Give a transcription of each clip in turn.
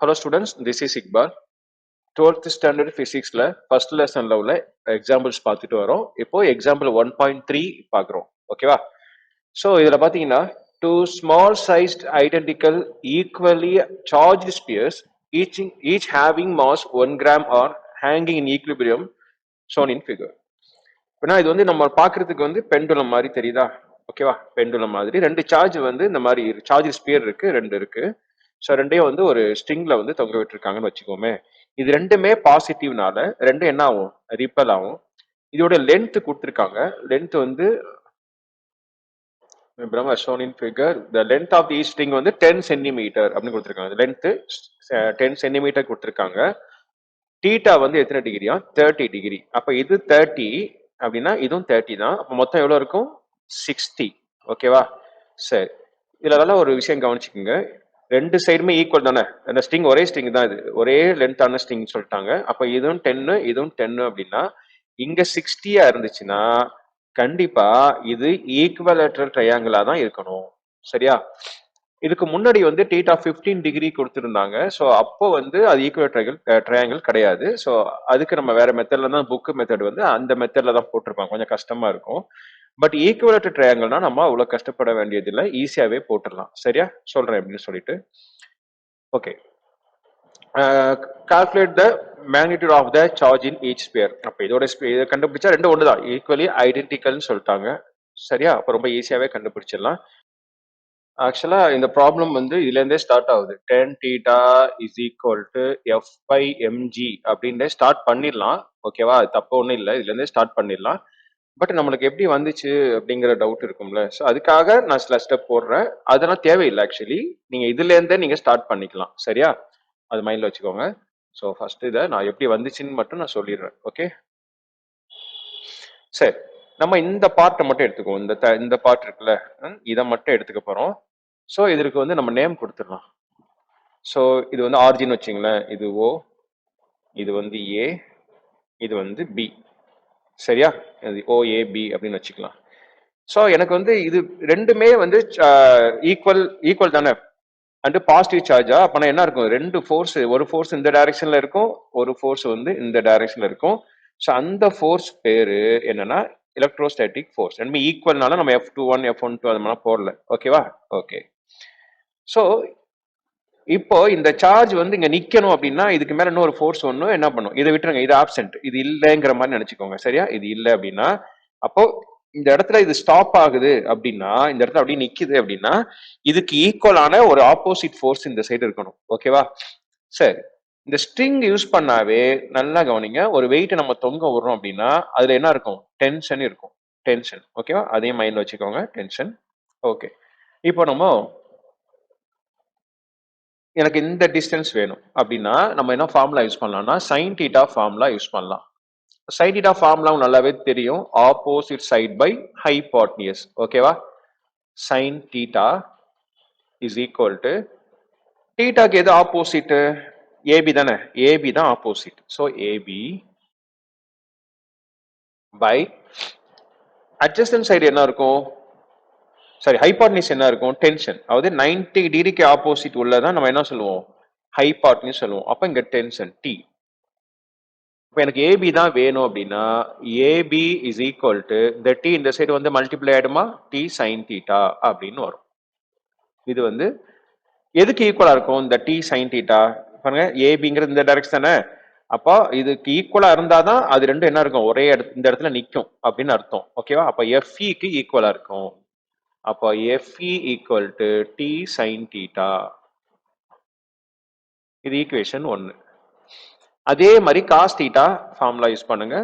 Hello students, this is Iqbal. 12th standard physicsல first lessonல உள்ள examples பார்த்துட்டு வரோம். இப்போ example 1.3 பார்க்குறோம். ஓகேவா? ஸோ இதில் பார்த்தீங்கன்னா two small sized identical equally charged spheres each having mass 1 gram are hanging in equilibrium shown in figure. இப்போனா இது வந்து நம்ம பார்க்கறதுக்கு வந்து பெண்டுலம் மாதிரி தெரியுதா? ஓகேவா? பெண்டுலம் மாதிரி ரெண்டு சார்ஜ் வந்து இந்த மாதிரி சார்ஜ் ஸ்பியர் இருக்கு, ரெண்டு இருக்கு. ஸோ ரெண்டையும் வந்து ஒரு ஸ்ட்ரிங்ல வந்து தொங்க விட்டுருக்காங்கன்னு வச்சுக்கோமே. இது ரெண்டுமே பாசிட்டிவ்னால ரெண்டும் என்ன ஆகும்? ரிப்பல் ஆகும். இதோட லென்த் கொடுத்துருக்காங்க. லென்த் வந்து shown in figure, the length of the string வந்து 10 சென்டிமீட்டர் அப்படின்னு கொடுத்துருக்காங்க. லென்த் 10 சென்டிமீட்டர் கொடுத்துருக்காங்க. தீட்டா வந்து எத்தனை டிகிரியா? 30 டிகிரி. அப்ப இது 30 அப்படின்னா இதுவும் 30 தான். அப்ப மொத்தம் எவ்வளவு இருக்கும்? 60. ஓகேவா? சரி, இதுல நல்ல ஒரு விஷயம் கவனிச்சுக்கோங்க. ரெண்டு சைடுமே ஈக்குவல் தானே. அந்த ஸ்ட்ரிங் ஒரே ஸ்ட்ரிங் தான், இது ஒரே லென்த்தான ஸ்ட்ரிங் சொல்லிட்டாங்க. அப்ப இதுவும் 10 இதுவும் 10 அப்படின்னா இங்க 60 இருந்துச்சுன்னா கண்டிப்பா இது ஈக்குவலேட்டரல் ட்ரையாங்கிளா தான் இருக்கணும். சரியா? இதுக்கு முன்னாடி வந்து தீட்டா 15 டிகிரி கொடுத்துருந்தாங்க. ஸோ அப்போ வந்து அது ஈக்குவல் ட்ரையாங்கிள் கிடையாது. ஸோ அதுக்கு நம்ம வேற மெத்தட்ல தான், புக் மெத்தட் வந்து அந்த மெத்தட்ல தான் போட்டிருப்பாங்க. கொஞ்சம் கஷ்டமா இருக்கும். பட் ஈக்குவலேட்டர் ட்ரையாங்கிள்னா நம்ம அவ்வளவு கஷ்டப்பட வேண்டியதில்லை, ஈஸியாவே போட்டுடலாம். சரியா? சொல்றேன் அப்படின்னு சொல்லிட்டு. Okay, calculate the magnitude of the charge in each sphere. அப்போ இதோட இதை கண்டுபிடிச்சா ரெண்டு ஒன்று தான், ஈக்குவலி ஐடென்டிக்கல்னு சொல்லிட்டாங்க. சரியா? அப்போ ரொம்ப ஈஸியாவே கண்டுபிடிச்சிடலாம். ஆக்சுவலா இந்த ப்ராப்ளம் வந்து இதுல இருந்தே ஸ்டார்ட் ஆகுது. tan theta is equal to f by mg அப்படின்றே ஸ்டார்ட் பண்ணிடலாம். ஓகேவா? அது தப்பு ஒன்றும் இல்லை, இதுல இருந்தே ஸ்டார்ட் பண்ணிடலாம். பட் நம்மளுக்கு எப்படி வந்துச்சு அப்படிங்கிற டவுட் இருக்கும்ல. ஸோ அதுக்காக நான் சில ஸ்டெப் போடுறேன். அதெல்லாம் தேவையில்லை. ஆக்சுவலி நீங்க இதுல இருந்தே நீங்க ஸ்டார்ட் பண்ணிக்கலாம். சரியா? அது மைண்ட்ல வச்சுக்கோங்க. ஸோ ஃபர்ஸ்ட் இதை நான் எப்படி வந்துச்சுன்னு மட்டும் நான் சொல்லிடுறேன். ஓகே, சரி. நம்ம இந்த பார்ட்டை மட்டும் எடுத்துக்குவோம். இந்த பார்ட் இருக்குல்ல, இதை மட்டும் எடுத்துக்க போறோம். ஸோ இதற்கு வந்து நம்ம நேம் கொடுத்துடலாம். ஸோ இது வந்து ஆர்ஜின் வச்சுங்களேன். இது ஓ, இது வந்து ஏ, இது வந்து பி. சரியா? இது ஓஏபி அப்படின்னு வச்சுக்கலாம். ஸோ எனக்கு வந்து இது ரெண்டுமே வந்து ஈக்குவல் தானே, அண்ட் பாசிட்டிவ் சார்ஜா. அப்ப என்ன இருக்கும்? ரெண்டு ஃபோர்ஸ், ஒரு ஃபோர்ஸ் இந்த டைரக்ஷன்ல இருக்கும், ஒரு ஃபோர்ஸ் வந்து இந்த டைரக்ஷன்ல இருக்கும். ஸோ அந்த ஃபோர்ஸ் பேரு என்னன்னா எலக்ட்ரோஸ்டாட்டிக் ஃபோர்ஸ். ரெண்டுமே ஈக்குவல்னால நம்ம F21 F12 அது மாதிரி போடல. ஓகேவா? ஓகே. ஸோ இப்போ இந்த சார்ஜ் வந்து இங்க நிக்கணும் அப்படின்னா இதுக்கு மேல இன்னொரு ஃபோர்ஸ் ஒண்ணு என்ன பண்ணும்? இதை விட்டுருங்க, இது ஆப்சென்ட், இது இல்லைங்கிற மாதிரி நினைச்சுக்கோங்க. சரியா? இது இல்லை அப்படின்னா அப்போ இந்த இடத்துல இது ஸ்டாப் ஆகுது அப்படின்னா, இந்த இடத்துல அப்படியே நிக்குது அப்படின்னா இதுக்கு ஈக்குவலான ஒரு ஆப்போசிட் ஃபோர்ஸ் இந்த சைடு இருக்கணும். ஓகேவா? சரி, இந்த ஸ்ட்ரிங் யூஸ் பண்ணாவே நல்லா கவனிங்க. ஒரு வெயிட் நம்ம தொங்க விடுறோம் அப்படின்னா அதுல என்ன இருக்கும்? டென்ஷன் இருக்கும். டென்ஷன். ஓகேவா? அதையும் மைண்ட்ல வச்சுக்கோங்க, டென்ஷன். ஓகே, இப்போ நம்ம எனக்கு இந்த டிஸ்டன்ஸ் வேணும் அப்படின்னா நம்ம என்ன ஃபார்முலா யூஸ் பண்ணலாம்னா சைன் தீட்டா ஃபார்முலா யூஸ் பண்ணலாம். சைன் தீட்டா ஃபார்முலா நல்லாவே தெரியும், ஆப்போசிட் சைட் பை ஹைபாட்னியஸ். ஓகேவா? Sine theta is equal to, தீட்டாக்கு எது ஆப்போசிட்? ஏபி தானே, ஏபி தான் opposite. So AB by adjacent side என்ன இருக்கும்? சாரி, ஹைபாட்னிஸ் என்ன இருக்கும்? டென்ஷன். அதாவது 90 டிகிரிக்கு ஆப்போசிட் உள்ளதான் நம்ம என்ன சொல்லுவோம்? ஹைபாட்னிஸ் சொல்லுவோம். அப்ப இங்க டென்ஷன் டி. இப்போ எனக்கு ஏபி தான் வேணும் அப்படின்னா ஏபி இஸ் ஈக்குவல் டு இந்த டி இந்த சைடு வந்து மல்டிப்ளை ஆயிடுமா, டி சைன் தீட்டா அப்படின்னு வரும். இது வந்து எதுக்கு ஈக்குவலா இருக்கும்? இந்த டி சைன் தீட்டா பாருங்க, ஏபிங்கிறது இந்த டைரக்ஷன் தானே. அப்போ இதுக்கு ஈக்குவலா இருந்தாதான் அது ரெண்டும் என்ன இருக்கும்? ஒரே இந்த இடத்துல நிற்கும் அப்படின்னு அர்த்தம். ஓகேவா? அப்ப எஃப்இக்கு ஈக்குவலா இருக்கும். அப்போ f e equal to t sine theta. இது ஈக்குவேஷன் 1. அதே மாதிரி காஸ் தீட்டா ஃபார்முலா யூஸ் பண்ணுங்க.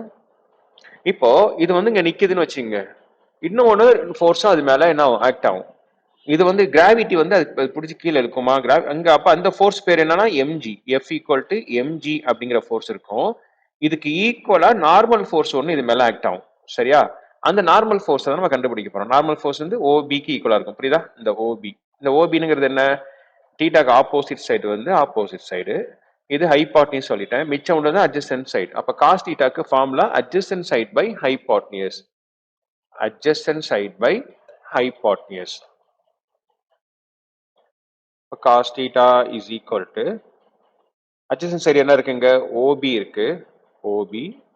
இப்போ இது வந்து இங்க நிக்குதுன்னு வச்சுங்க, இன்னொன்னு ஃபோர்ஸா அது மேல என்ன ஆக்ட் ஆகும். இது வந்து கிராவிட்டி வந்து அது பிடிச்சி கீழே இருக்குமா அங்க. அப்ப அந்த ஃபோர்ஸ் பேர் என்னன்னா MG. F equal to MG அப்படிங்கிற ஃபோர்ஸ் இருக்கும். இதுக்கு ஈக்குவலா நார்மல் ஃபோர்ஸ் ஒன்று இது மேல ஆக்ட் ஆகும். சரியா? அந்த நார்மல் ஃபோர்ஸ் தான் நம்ம கண்டுபிடிக்க போறோம். நார்மல் ஃபோர்ஸ் வந்து ஓபிக்கு ஈக்குவலா இருக்கும். புரியுதா? இந்த ஓபி, இந்த ஓபிங்கிறது என்ன? தீட்டாக்கு ஆப்போசிட் சைடு வந்து ஆப்போசிட் சைடு. இது ஹைபாட்னியஸ் சொல்லிட்டேன். மிச்சம் உள்ளது அட்ஜஸ்டன்ட் சைடு. அப்ப காஸ் தீட்டாக்கு formula adjacent side by hypotenuse. Adjacent side by hypotenuse. cos theta is equal to adjacent side என்ன இருக்குங்க? OB இருக்கு. OB.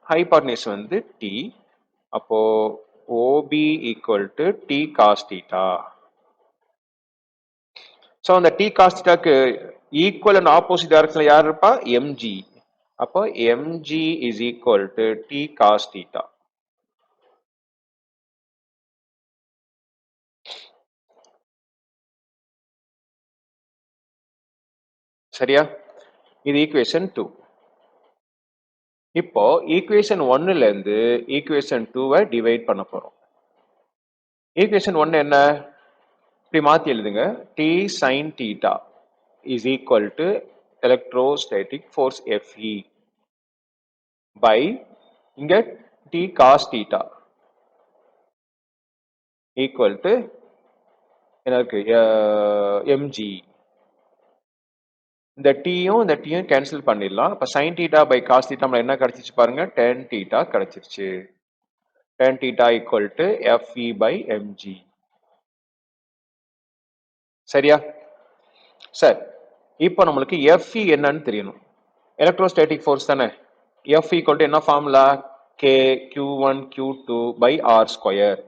Hypotenuse வந்து T. அப்போ OB equal to T cos theta. So அந்த T cos theta க்கு equal and opposite direction யார் இருப்பா? MG. அப்போ MG is equal to T cos theta. சரியா? இது ஈக்குவேஷன் 2. இப்போ ஈக்குவேஷன் 1ல இருந்து ஈக்குவேஷன் 2வை டிவைட் பண்ண போறோம். ஈக்குவேஷன் 1 என்ன? இப்படி மாத்தி எழுதுங்க. T sin theta is equal to electrostatic force Fe by இங்க T cos theta equal to என்ன இருக்கு? mg. இந்த டீயும் இந்த டீயும் கேன்சல் பண்ணிடலாம். அப்ப sin theta by cos theta நம்மள என்ன கிடைச்சிச்சு பாருங்க? tan theta கிடைச்சிருச்சு. tan theta equal to Fe by mg. சரியா? சரி. இப்போ நம்மளுக்கு Fe என்னன்னு தெரியணும். எலக்ட்ரோஸ்டாட்டிக் ஃபோர்ஸ் தானே? F equal to என்ன formula? K Q1 Q2 by R square.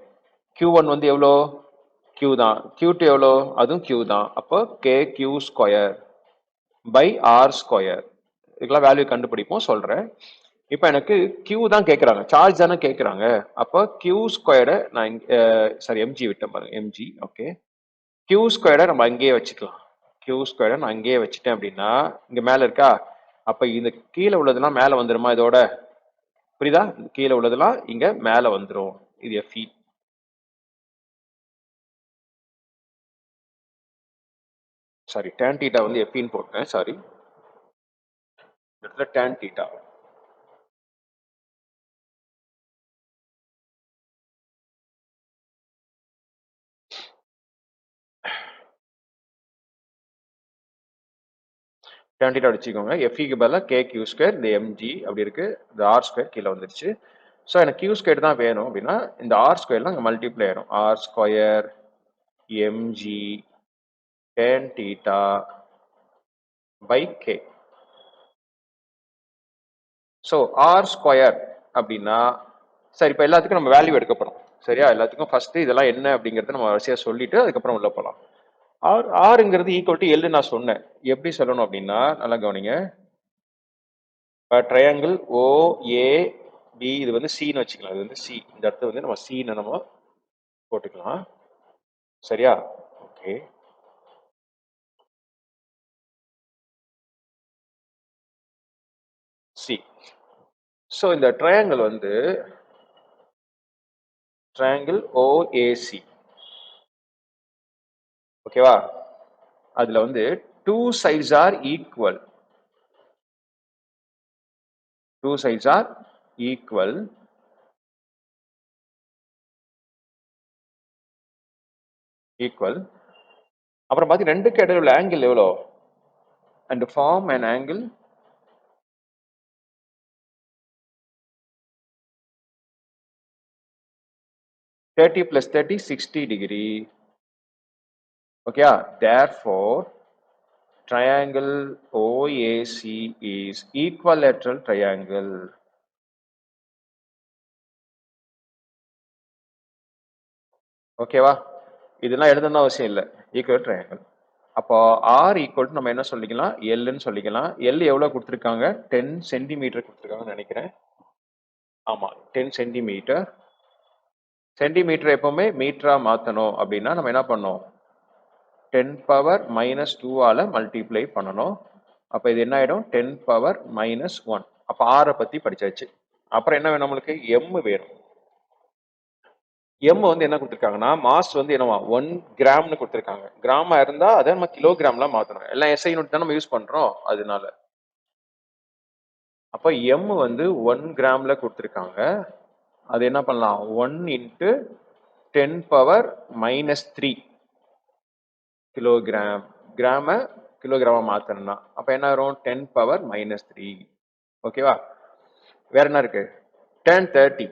Q1 வந்து எவ்வளோ? Q தான். Q2 எவ்வளோ? அதுவும் Q தான். அப்போ K Q square by R square. இதுக்கெல்லாம் வேல்யூ கண்டுபிடிப்போம் சொல்றேன். இப்போ எனக்கு Q தான் கேட்குறாங்க, சார்ஜ் தானே கேட்குறாங்க. அப்போ Q ஸ்கொயரை நான் சாரி mg விட்டேன் பாருங்க, mg. ஓகே, Q ஸ்கொயரை நம்ம அங்கேயே வச்சுக்கலாம். Q ஸ்கொயரை நான் அங்கேயே வச்சுட்டேன் அப்படின்னா இங்க மேல இருக்கா? அப்ப இந்த கீழே உள்ளதெல்லாம் மேல வந்துருமா? இதோட புரியுதா? கீழே உள்ளதெல்லாம் இங்க மேல வந்துரும். இது Fe. சாரி, tan theta வந்து Feன்னு போட்டேன். சாரி, இடத்துல tan theta. tan theta அடிச்சுக்கோங்க. Feக்கு பதிலாக K Q ஸ்கொயர், இந்த mg அப்படி இருக்கு, இந்த R ஸ்கொயர் கீழே வந்துருச்சு. ஸோ எனக்கு Q ஸ்கொயர் தான் வேணும் அப்படின்னா இந்த R ஸ்கொயர்லாம் இங்கே மல்டிப்ளை ஆயிரும். R square mg tan theta by K. So R square அப்படின்னா சரி, இப்போ எல்லாத்துக்கும் நம்ம வேல்யூ எடுக்க போறோம். சரியா? எல்லாத்துக்கும் ஃபர்ஸ்ட் இதெல்லாம் என்ன அப்படிங்கறத நம்ம வரிசையா சொல்லிட்டு அதுக்கப்புறம் உள்ள போகலாம். ஆறுங்கிறது ஈக்குவல் டு எல் நான் சொன்னேன். எப்படி சொல்லணும் அப்படின்னா நல்லா கவனிங்க. ட்ரையாங்கிள் ஓ ஏ பி, இது வந்து சின்னு வச்சுக்கலாம். இது வந்து சி, இந்த இடத்துல வந்து நம்ம சின்னு நம்ம போட்டுக்கலாம். சரியா? Okay, c. ஸோ இந்த ட்ரையாங்கிள் வந்து ட்ரையாங்கிள் ஓஏசி. ஓகேவா? அதுல வந்து two sides are equal. Two sides are equal. Equal. அப்புறம் பாத்தீங்கன்னா ரெண்டுக்கு இடையில உள்ள ஆங்கிள் எவ்வளோ? And form and angle 30 plus 30 60 degree. Okay, therefore triangle OAC is equilateral triangle. ஓகேவா? இதெல்லாம் எழுதணும் அவசியம் இல்லை. Equal triangle. அப்போ R ஈக்குவல் டு நம்ம என்ன சொல்லிக்கலாம்? எல்னு சொல்லிக்கலாம். எல் எவ்வளவு கொடுத்துருக்காங்க? 10 சென்டிமீட்டர் கொடுத்துருக்காங்கன்னு நினைக்கிறேன். ஆமா, 10 சென்டிமீட்டர். சென்டிமீட்டர் எப்பவுமே மீட்டரா மாத்தணும் அப்படின்னா நம்ம என்ன பண்ணோம்? 10 பவர் மைனஸ் 2 ஆல மல்டிப்ளை பண்ணணும். அப்ப இது என்ன ஆயிடும்? 10 பவர் மைனஸ் 1. அப்ப ஆரை பத்தி படிச்சாச்சு. அப்புறம் என்ன வேணும் நம்மளுக்கு? எம் வேணும். எம் வந்து என்ன கொடுத்துருக்காங்கன்னா மாஸ் வந்து என்னவா 1 கிராம்னு கொடுத்துருக்காங்க. கிராமா இருந்தா அதை நம்ம கிலோகிராம்ல மாத்தணும். எல்லாம் எஸ்ஐ யூனிட் தான் நம்ம யூஸ் பண்றோம், அதனால. அப்ப எம் வந்து 1 கிராம்ல கொடுத்துருக்காங்க. அது என்ன பண்ணலாம்? 1 இன்ட்டு 10 பவர் மைனஸ் 3 கிலோகிராம். கிராம கிலோகிராமா மாத்தணும்னா அப்ப என்ன வரும்? 10 பவர் மைனஸ் 3. ஓகேவா? வேற என்ன இருக்கு? tan 30.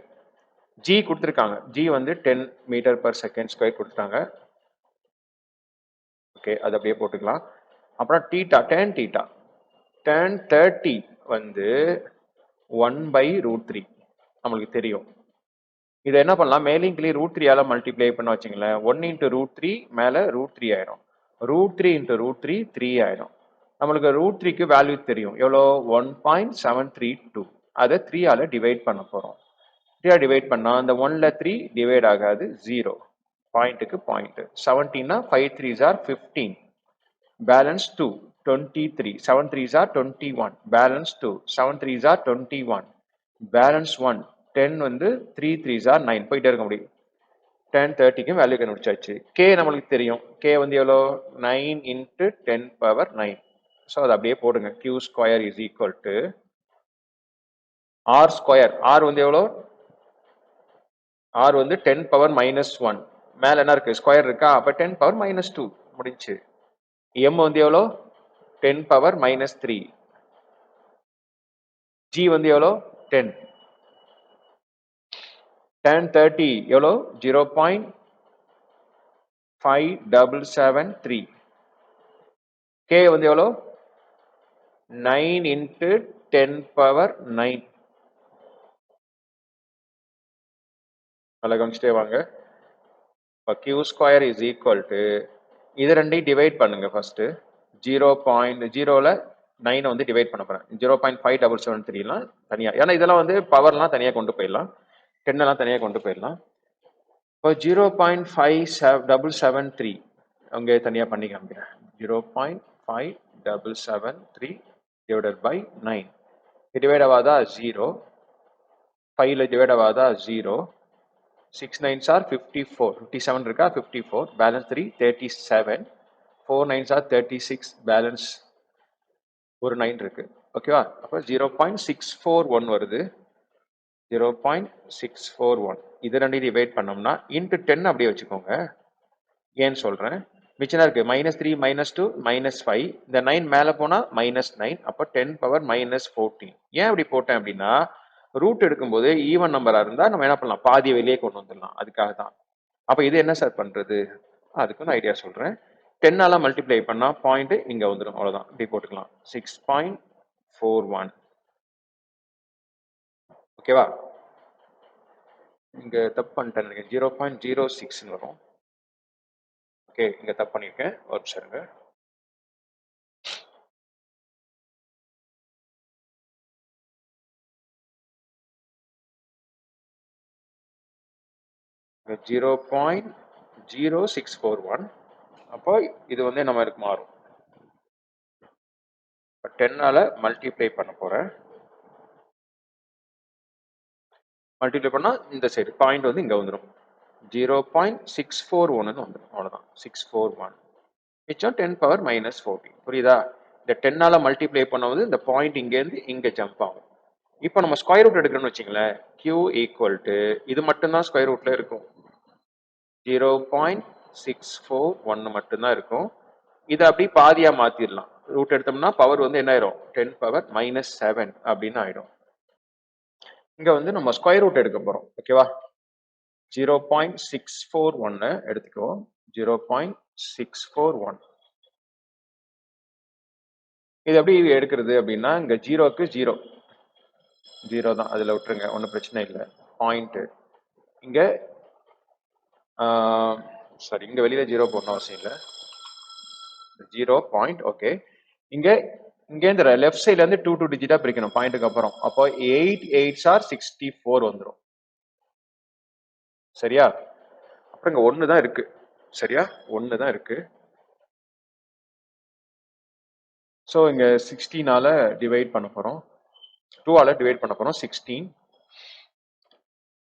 ஜி கொடுத்துருக்காங்க. ஜி வந்து 10 மீட்டர் பர் செகண்ட் ஸ்கொயர் கொடுத்துட்டாங்க. ஓகே, அது அப்படியே போட்டுக்கலாம். அப்புறம் டீட்டா, tan தீட்டா tan 30 வந்து 1/√3 நம்மளுக்கு தெரியும். இதை என்ன பண்ணலாம், மேலையும் கீழே √3 மல்டிப்ளை பண்ண வச்சுங்களேன். 1 × √3 மேல √3 ஆயிரும். √3 × √3 3 ஆயிரும். நம்மளுக்கு √3க்கு வேல்யூ தெரியும் எவ்வளோ, 1.732. அதை 3 டிவைட் பண்ண போறோம். 3 டிவைட் பண்ணா அந்த 1ல 3 டிவைட் ஆகாது, 0. பாயிண்ட்டுக்கு point. 17 5 3s are 15. Balance 2 23. 7 3s are 21. Balance 2 7 3s are 21. Balance 1 10 வந்து 3 3s are 9. போயிட்டே இருக்க முடியும். tan 30க்கு வேல்யூ கண்டுபிடிச்சாச்சு. k நம்மளுக்கு தெரியும். k வந்து எவ்வளோ, 9 × 10⁻9. ஸோ அதை அப்படியே போடுங்க. q² is equal to r². r வந்து எவ்வளோ, r வந்து 10⁻−1. மேல என்ன இருக்கு, ஸ்கொயர் இருக்கா, அப்ப 10⁻−2 முடிஞ்சு. m வந்து எவ்வளோ, 10⁻−3. g வந்து எவ்வளோ, 10. tan 30 எவ்வளோ, 0.5773. k வந்து எவ்வளோ, 9 × 10⁻9. நல்லா கவனிச்சிட்டே வாங்க. இப்போ q² is equal to, இது ரெண்டையும் டிவைட் பண்ணுங்க. ஃபர்ஸ்ட் 0.0ல 9 வந்து டிவைட் பண்ண போறேன். 0.5773லாம் தனியா, ஏன்னா இதெல்லாம் வந்து பவர்லாம் தனியா கொண்டு போயிடலாம், 10 எல்லாம் தனியா கொண்டு போயிடலாம். இப்போ 0.5773 அங்கே தனியா பண்ணி காமிக்கிறேன். 0.5773 டிவைடட் பை 9. டிவைட் ஆகாதா 0, 5ல டிவைட் ஆகாதா 0. 6 9s are 54. 57 இருக்கா, 54. பேலன்ஸ் 3 37. 4 9s are 36. பேலன்ஸ் ஒரு 9 இருக்கு. ஓகேவா, அப்போ 0.641 வருது. 0.641 இது ரெண்டையும் டிவைட் பண்ணோம்னா இன்ட்டு 10 அப்படியே வச்சுக்கோங்க. ஏன்னு சொல்றேன், மிச்சம் இருக்கு -3 -2 -5. இந்த 9 மேல போனா -9, அப்போ 10⁻−14. ஏன் அப்படி போட்டேன் அப்படின்னா, ரூட் எடுக்கும்போது ஈவன் நம்பரா இருந்தா நம்ம என்ன பண்ணலாம், பாதி வெளியே கொண்டு வந்துடலாம், அதுக்காக தான். அப்ப இது என்ன சார் பண்றது, அதுக்கு நான் ஐடியா சொல்றேன். 10 மல்டிப்ளை பண்ணா பாயிண்ட் இங்க வந்துடும், அவ்வளவுதான். இப்படி போட்டுக்கலாம், 6.41. ஓகேவா, இங்க தப்பு பண்ணிட்டேன், 0.06 வரும். ஓகே, இங்க தப்பு பண்ணிருக்கேன், ஒரு நிமிஷம் இருங்க. Zero point 0641. அப்போ இது வந்து நம்ம இருக்கு மாறும். 10 மல்டிப்ளை பண்ண போறேன். மல்டிப்ளை பண்ணா இந்த சைடு பாயிண்ட் வந்து இங்க வந்துடும், 0.641 வந்துடும், அவ்வளவுதான். 641 மிச்சம் 10⁻−14. புரியுதா, இந்த 10 மல்டிப்ளை பண்ணும்போது இந்த பாயிண்ட் இங்க இருந்து இங்க ஜம்ப் ஆகும். இப்போ நம்ம ஸ்கொயர் ரூட் எடுக்கணும்னு வச்சுங்களேன், q ஈக்குவல் டு இது மட்டும்தான் ஸ்கொயர் ரூட்ல இருக்கும், 0.641 மட்டும்தான் இருக்கும். இதை அப்படி பாதியா மாத்திரலாம். ரூட் எடுத்தோம்னா பவர் வந்து என்ன ஆயிரும், 10⁻−7 அப்படின்னு ஆயிடும். இங்க வந்து நம்ம ஸ்கொயர் ரூட் எடுக்க போறோம். ஓகேவா, 0.641 எடுத்துக்குவோம். 0.641 இது எப்படி எடுக்கிறது அப்படின்னா, இங்க 0க்கு 0 தான், அதுல விட்டுருங்க, ஒன்றும் பிரச்சனை இல்லை. பாயிண்ட் இங்க சாரி, இங்க வெளியில 0 போடணும் அவசியம் இல்லை, 0 பாயிண்ட். ஓகே, இங்க இந்த லெஃப்ட் சைட்ல இருந்து 2 டிஜிட்டா பிரிக்கணும் பாயிண்ட்டுக்கு அப்புறம். அப்போ 8 8s are 64 வந்துடும். சரியா, அப்புறம் இங்க 1 தான் இருக்கு. சரியா, 1 தான் இருக்கு. ஸோ இங்க 16 டிவைட் பண்ண போறோம், 2 டிவைட் பண்ண போறோம், 16.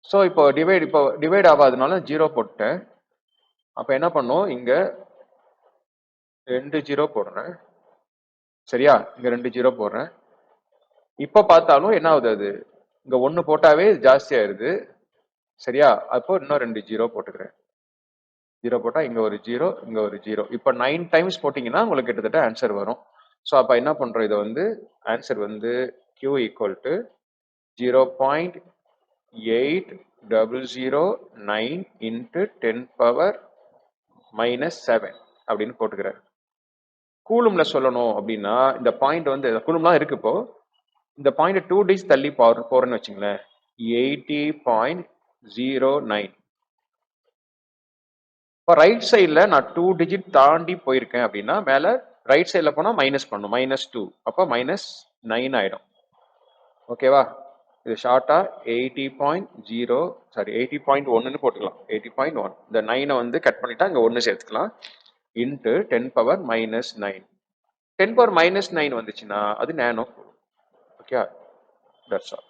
ஸோ இப்போ டிவைட் ஆகாதனால 0 போட்டேன். அப்ப என்ன பண்ணும், இங்க 2 0 போடுறேன். சரியா, இங்க 2 0 போடுறேன். இப்ப பார்த்தாலும் என்ன ஆகுது, அது இங்க 1 போட்டாவே ஜாஸ்தி ஆயிருது. சரியா, அப்போ இன்னும் 2 0 போட்டுக்கிறேன். 0 போட்டா இங்க ஒரு 0, இங்க ஒரு 0. இப்போ 9 டைம்ஸ் போட்டீங்கன்னா உங்களுக்கு கிட்டத்தட்ட ஆன்சர் வரும். ஸோ அப்ப என்ன பண்றோம், இதை வந்து ஆன்சர் வந்து q ஈக்குவல் டு 0.8009 × 10⁻−7 அப்படின்னு போட்டுக்கிறேன். கூலும்ல சொல்லணும் அப்படின்னா இந்த பாயிண்ட் வந்து கூலும்லாம் இருக்கு இப்போ. இந்த பாயிண்ட் 2 டிஜிட் தள்ளி போறேன்னு வச்சுங்களேன். 80.09. இப்போ ரைட் சைடில் நான் 2 டிஜிட் தாண்டி போயிருக்கேன் அப்படின்னா மேலே ரைட் சைடில் போனால் மைனஸ் பண்ணும், -2. அப்போ -9 ஆயிடும். ஓகேவா? இது ஷார்ட்டா 80.0 சாரி 80.1ன்னு போட்டுக்கலாம். 80.1 இந்த 9 வந்து கட் பண்ணிட்டா இங்க 1 சேர்த்துக்கலாம். Into 10 power -9. 10 பவர் -9 வந்துச்சுன்னா அது நேனோ. Okay, that's all.